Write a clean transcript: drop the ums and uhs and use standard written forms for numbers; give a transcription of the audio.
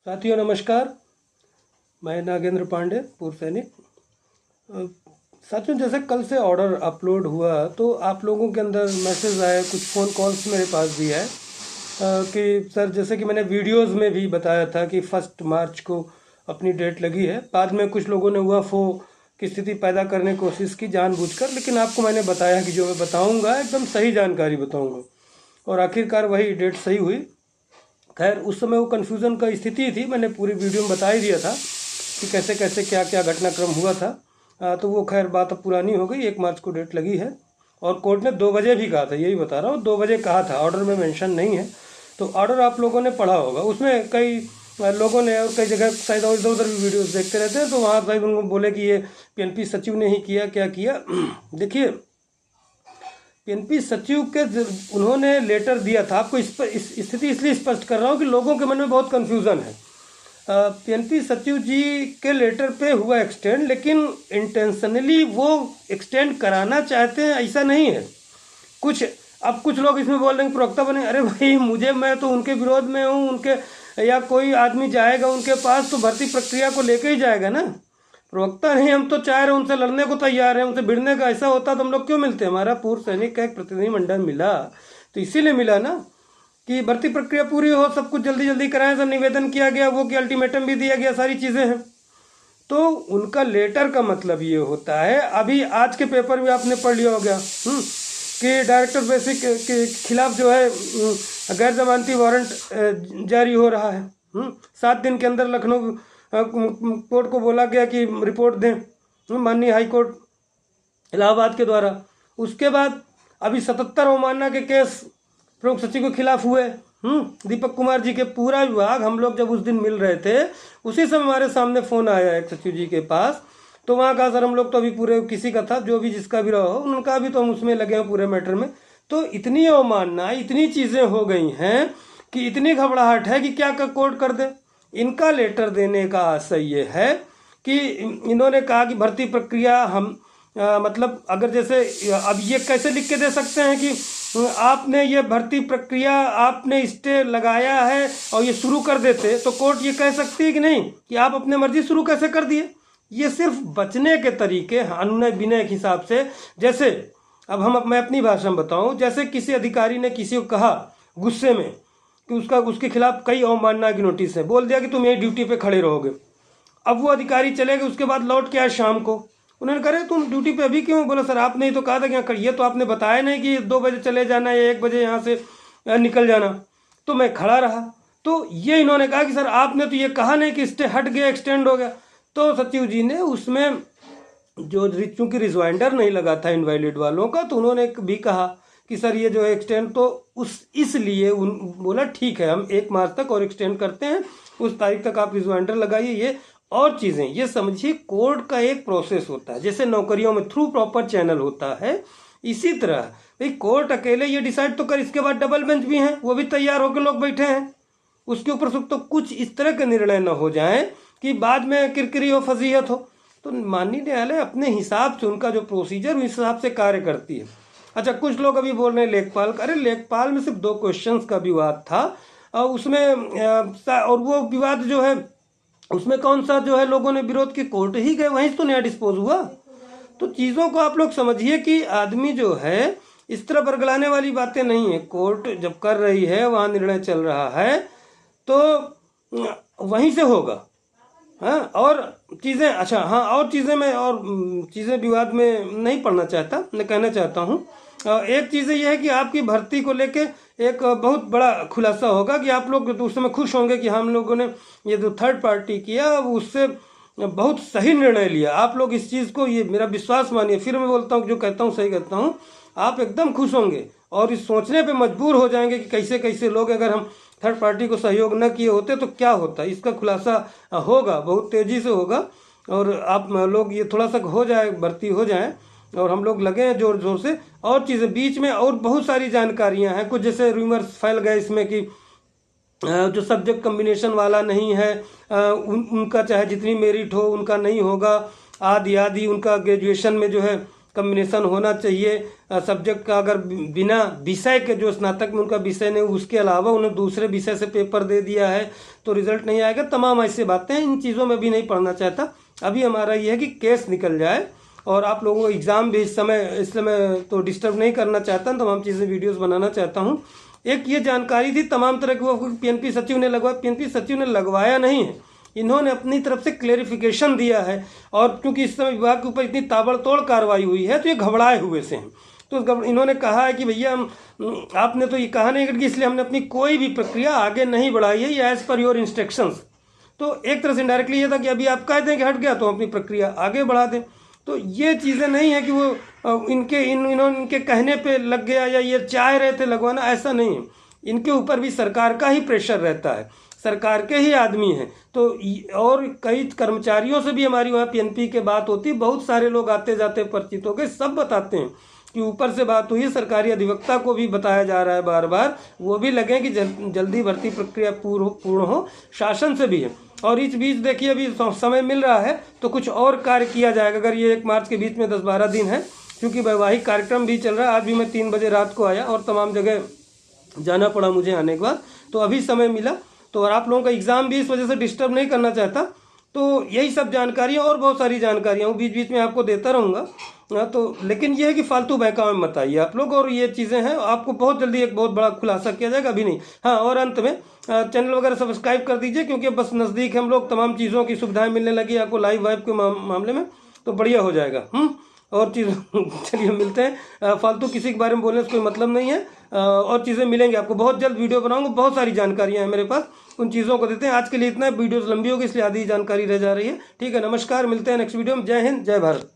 साथियों नमस्कार। मैं नागेंद्र पांडे, पूर्व सैनिक। साथियों, जैसे कल से ऑर्डर अपलोड हुआ तो आप लोगों के अंदर मैसेज आए, कुछ फ़ोन कॉल्स मेरे पास भी आए कि सर, जैसे कि मैंने वीडियोस में भी बताया था कि 1 मार्च को अपनी डेट लगी है। बाद में कुछ लोगों ने UFO की स्थिति पैदा करने की कोशिश की जानबूझकर, लेकिन आपको मैंने बताया कि जो मैं बताऊंगा एकदम सही जानकारी बताऊंगा, और आखिरकार वही डेट सही हुई। खैर, उस समय वो कन्फ्यूज़न का स्थिति थी, मैंने पूरी वीडियो में बता ही दिया था कि कैसे कैसे क्या क्या घटनाक्रम हुआ था। तो वो खैर बात अब पुरानी हो गई। 1 मार्च को डेट लगी है और कोर्ट ने 2 बजे भी कहा था, यही बता रहा हूँ, 2 बजे कहा था। ऑर्डर में मेंशन नहीं है, तो ऑर्डर आप लोगों ने पढ़ा होगा। उसमें कई लोगों ने और कई जगह शायद इधर उधर भी वीडियोस देखते रहते हैं, तो वहाँ शायद उनको बोले कि ये PNP सचिव ने ही किया, क्या किया। देखिए, PNP सचिव के उन्होंने लेटर दिया था। आपको इस स्थिति इसलिए स्पष्ट कर रहा हूँ कि लोगों के मन में बहुत कन्फ्यूज़न है। PNP सचिव जी के लेटर पे हुआ एक्सटेंड, लेकिन इंटेंशनली वो एक्सटेंड कराना चाहते हैं ऐसा नहीं है। कुछ लोग इसमें बोल रहे हैं प्रवक्ता बने। अरे भाई, मैं तो उनके विरोध में हूँ। उनके या कोई आदमी जाएगा उनके पास तो भर्ती प्रक्रिया को लेकर ही जाएगा ना, प्रवक्ता नहीं। हम तो चाह रहे हैं, उनसे लड़ने को तैयार हैं, उनसे भिड़ने का। ऐसा होता तो हम लोग क्यों मिलते? हमारा पूर्व सैनिक का एक प्रतिनिधि मंडल मिला तो इसीलिए मिला ना कि भर्ती प्रक्रिया पूरी हो, सब कुछ जल्दी जल्दी कराएं। सब निवेदन किया गया, वो कि अल्टीमेटम भी दिया गया, सारी चीज़ें हैं। तो उनका लेटर का मतलब ये होता है, अभी आज के पेपर भी आपने पढ़ लिया हो गया कि डायरेक्टर बेसिक के खिलाफ जो है गैर जमानती वारंट जारी हो रहा है। 7 दिन के अंदर लखनऊ कोर्ट को बोला गया कि रिपोर्ट दें, माननीय हाई कोर्ट इलाहाबाद के द्वारा। उसके बाद अभी 77 अवमानना के केस प्रमुख सचिव के खिलाफ हुए, दीपक कुमार जी के। पूरा विभाग, हम लोग जब उस दिन मिल रहे थे उसी समय हमारे सामने फ़ोन आया एक सचिव जी के पास। तो वहाँ कहा, सर हम लोग तो अभी पूरे किसी का था, जो भी जिसका भी रहा हो, उनका भी तो हम उसमें लगे हैं पूरे मैटर में। तो इतनी अवमानना, इतनी चीज़ें हो गई हैं कि इतनी घबराहट है कि क्या कोर्ट कर दे। इनका लेटर देने का आशय ये है कि इन्होंने कहा कि भर्ती प्रक्रिया हम मतलब अगर जैसे अब ये कैसे लिख के दे सकते हैं कि आपने ये भर्ती प्रक्रिया आपने स्टे लगाया है और ये शुरू कर देते, तो कोर्ट ये कह सकती है कि नहीं कि आप अपने मर्जी शुरू कैसे कर दिए। ये सिर्फ बचने के तरीके, अनुनय विनय के हिसाब से। जैसे अब मैं अपनी भाषा में बताऊं, जैसे किसी अधिकारी ने किसी को कहा गुस्से में कि उसके खिलाफ कई अवमानना की नोटिस है, बोल दिया कि तुम यही ड्यूटी पे खड़े रहोगे। अब वो अधिकारी चले गए, उसके बाद लौट के आए शाम को। उन्होंने कहा, तुम ड्यूटी पे अभी क्यों? बोला, सर आपने ही तो कहा था कि यहाँ करिए, तो आपने बताया नहीं कि 2 बजे चले जाना है या 1 बजे यहाँ से निकल जाना। तो मैं खड़ा रहा। तो ये इन्होंने कहा कि सर आपने तो ये कहा नहीं कि स्टे हट गया, एक्सटेंड हो गया। तो सचिव जी ने उसमें जो चूंकि रिजवाइंडर नहीं लगा था इनवैलिड वालों का, तो उन्होंने भी कहा कि सर ये जो है एक्सटेंड, तो इसलिए बोला ठीक है, हम 1 मार्च तक और एक्सटेंड करते हैं, उस तारीख तक आप रिजवाइंडर लगाइए। ये और चीज़ें, ये समझिए कोर्ट का एक प्रोसेस होता है, जैसे नौकरियों में थ्रू प्रॉपर चैनल होता है, इसी तरह भाई कोर्ट अकेले ये डिसाइड तो कर, इसके बाद डबल बेंच भी हैं, वो भी तैयार होकर लोग बैठे हैं, उसके ऊपर तो कुछ इस तरह के निर्णय न हो जाएं कि बाद में किरकिरी हो, फजीहत हो। तो माननीय न्यायालय अपने हिसाब से, उनका जो प्रोसीजर उस हिसाब से कार्य करती है। अच्छा, कुछ लोग अभी बोल रहे हैं लेखपाल। अरे लेखपाल में सिर्फ 2 क्वेश्चंस का विवाद था, और उसमें और वो विवाद जो है उसमें कौन सा जो है लोगों ने विरोध की, कोर्ट ही गए, वहीं से तो नया डिस्पोज हुआ। तो चीज़ों को आप लोग समझिए कि आदमी जो है इस तरह बरगलाने वाली बातें नहीं है। कोर्ट जब कर रही है, वहाँ निर्णय चल रहा है, तो वहीं से होगा। हाँ, और चीज़ें, अच्छा हाँ, और चीज़ें मैं और चीज़ें विवाद में नहीं पढ़ना चाहता, मैं कहना चाहता हूँ। एक चीज़ ये है कि आपकी भर्ती को लेके एक बहुत बड़ा खुलासा होगा कि आप लोग तो उस समय खुश होंगे कि हम लोगों ने ये जो थर्ड पार्टी किया उससे बहुत सही निर्णय लिया। आप लोग इस चीज़ को, ये मेरा विश्वास मानिए, फिर मैं बोलता हूँ जो कहता हूँ सही कहता हूँ, आप एकदम खुश होंगे और इस सोचने पे मजबूर हो जाएंगे कि कैसे कैसे लोग, अगर हम थर्ड पार्टी को सहयोग न किए होते तो क्या होता। इसका खुलासा होगा, बहुत तेज़ी से होगा, और आप लोग ये थोड़ा सा हो जाए, भर्ती हो जाए, और हम लोग लगे हैं जोर जोर से। और चीज़ें बीच में और बहुत सारी जानकारियां हैं, कुछ जैसे रूमर्स फैल गए इसमें कि जो सब्जेक्ट कम्बिनेशन वाला नहीं है उनका चाहे जितनी मेरिट हो उनका नहीं होगा, आदि आदि, उनका ग्रेजुएशन में जो है कम्बिनेशन होना चाहिए सब्जेक्ट का। अगर बिना विषय के, जो स्नातक में उनका विषय नहीं, उसके अलावा उन्हें दूसरे विषय से पेपर दे दिया है तो रिजल्ट नहीं आएगा। तमाम ऐसी बातें, इन चीज़ों में भी नहीं पढ़ना चाहता। अभी हमारा ये है कि केस निकल जाए, और आप लोगों को एग्ज़ाम भी इस समय, इसलिए मैं तो डिस्टर्ब नहीं करना चाहता, तमाम चीज़ें वीडियोस बनाना चाहता हूँ। एक ये जानकारी थी तमाम तरह की, वो पीएनपी सचिव ने लगवाया। पीएनपी सचिव ने लगवाया नहीं है, इन्होंने अपनी तरफ से क्लेरिफिकेशन दिया है। और क्योंकि इस समय विभाग के ऊपर इतनी ताबड़तोड़ कार्रवाई हुई है तो ये घबराए हुए से हैं। तो इन्होंने कहा है कि भैया आपने तो ये कहा नहीं कि इसलिए हमने अपनी कोई भी प्रक्रिया आगे नहीं बढ़ाई है, ये एज पर योर इंस्ट्रक्शंस। तो एक तरह से इनडायरेक्टली ये था कि अभी आप कह दें कि हट गया तो अपनी प्रक्रिया आगे बढ़ा दें। तो ये चीज़ें नहीं है कि वो इनके कहने पे लग गया या ये चाह रहे थे लगवाना, ऐसा नहीं है। इनके ऊपर भी सरकार का ही प्रेशर रहता है, सरकार के ही आदमी हैं। तो और कई कर्मचारियों से भी हमारी वहाँ पीएनपी के बात होती, बहुत सारे लोग आते जाते परिचित हो गए, सब बताते हैं कि ऊपर से बात हुई, सरकारी अधिवक्ता को भी बताया जा रहा है बार बार, वो भी लगे कि जल्दी भर्ती प्रक्रिया पूर्ण हो, शासन से भी है। और इस बीच देखिए अभी समय मिल रहा है तो कुछ और कार्य किया जाएगा। अगर ये 1 मार्च के बीच में 10-12 दिन है, क्योंकि वैवाहिक कार्यक्रम भी चल रहा है। आज भी मैं 3 बजे रात को आया और तमाम जगह जाना पड़ा मुझे आने के बाद, तो अभी समय मिला। तो आप लोगों का एग्ज़ाम भी इस वजह से डिस्टर्ब नहीं करना चाहता। तो यही सब जानकारियाँ और बहुत सारी जानकारियाँ वो बीच बीच में आपको देता रहूँगा। तो लेकिन ये है कि फालतू बहकावे मत आइए आप लोग, और ये चीज़ें हैं आपको बहुत जल्दी एक बहुत बड़ा खुलासा किया जाएगा, अभी नहीं। हाँ, और अंत में चैनल वगैरह सब्सक्राइब कर दीजिए, क्योंकि बस नज़दीक हम लोग, तमाम चीज़ों की सुविधाएं मिलने लगी आपको लाइव वाइव के मामले में, तो बढ़िया हो जाएगा। और चीज़ चलिए मिलते हैं। फालतू किसी के बारे में बोलने से कोई मतलब नहीं है। और चीज़ें मिलेंगी आपको, बहुत जल्द वीडियो बनाऊंगा, बहुत सारी जानकारियां हैं मेरे पास, उन चीज़ों को देते हैं। आज के लिए इतना, वीडियोस लंबी होगी इसलिए आधी जानकारी रह जा रही है। ठीक है, नमस्कार, मिलते हैं नेक्स्ट वीडियो में। जय हिंद, जय भारत।